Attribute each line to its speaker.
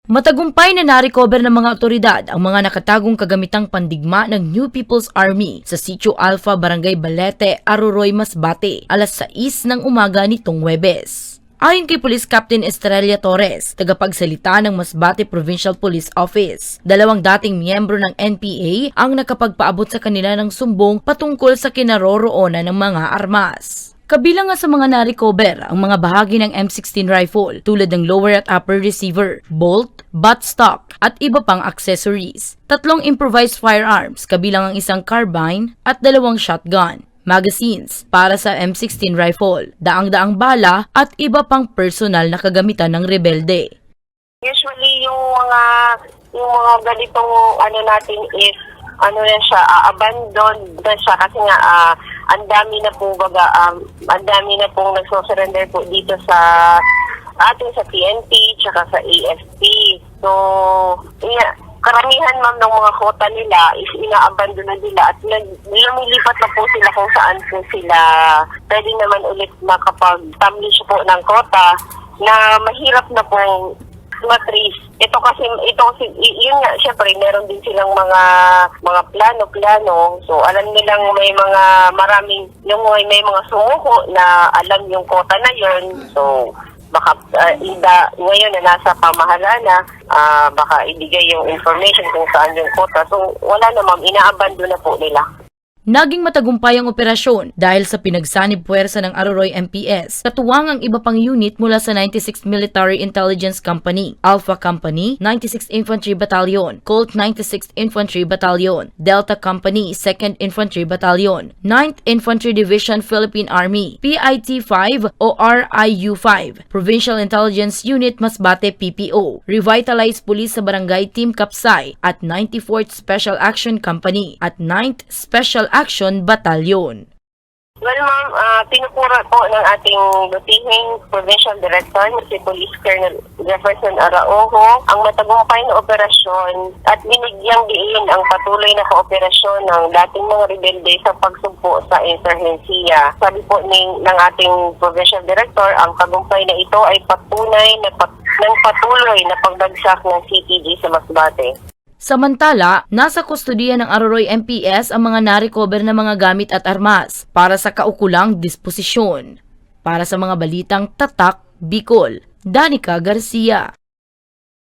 Speaker 1: Matagumpay na na-recover ng mga otoridad ang mga nakatagong kagamitang pandigma ng New People's Army sa Sitio Alpha, Barangay Balete, Aroroy, Masbate, alas 6 ng umaga nitong Huwebes. Ayon kay Police Captain Estrella Torres, tagapagsalita ng Masbate Provincial Police Office, dalawang dating miyembro ng NPA ang nakapagpaabot sa kanila ng sumbong patungkol sa kinaroroonan ng mga armas. Kabilang nga sa mga na-recover ang mga bahagi ng M16 rifle tulad ng lower at upper receiver, bolt, buttstock at iba pang accessories. 3 improvised firearms kabilang ang isang carbine at 2 shotgun. Magazines para sa M16 rifle, daang-daang bala at iba pang personal na kagamitan ng rebelde.
Speaker 2: Usually yung mga ganitong natin is yan siya, abandoned na siya kasi nga ang dami na po ang dami na pong nagso-surrender po dito sa sa PNP tsaka sa AFP. So, karamihan ma'am ng mga kota nila is inaabandon na nila at lumilipat na po sila kung saan po sila pwede naman ulit makapag-establish po ng kota na mahirap na pong matrace. Ito kasi yun nga, syempre meron din silang mga plano. So alam nilang may mga may mga sumuko na alam yung kota na yun. So baka ngayon na nasa pamahalaan na baka ibigay yung information kung saan yung kota. So wala na ma'am, inaabandon na po nila.
Speaker 1: Naging matagumpay ang operasyon dahil sa pinagsanib puwersa ng Aroroy MPS, katuwang ang iba pang unit mula sa 96th Military Intelligence Company, Alpha Company, 96th Infantry Battalion, Colt 96th Infantry Battalion, Delta Company, 2nd Infantry Battalion, 9th Infantry Division Philippine Army, PIT-5 o RIU-5, Provincial Intelligence Unit Masbate PPO, Revitalized Police sa Barangay Team Kapsay at 94th Special Action Company at 9th Special Action Battalion.
Speaker 2: Well ma'am, pinupura po ng ating lutihing Provincial Director si Police Colonel Jefferson Araojo ang matagumpay na operasyon at binigyang diin ang patuloy na kooperasyon ng dating mga rebelde sa pagsugpo sa insurhensiya. Sabi po ng ating Provincial Director, ang tagumpay na ito ay patunay ng patuloy na pagbagsak ng CPG sa Masbate.
Speaker 1: Samantala, nasa kustodiya ng Aroroy MPS ang mga na-recover na mga gamit at armas para sa kaukulang disposisyon. Para sa mga balitang Tatak, Bicol, Danica Garcia.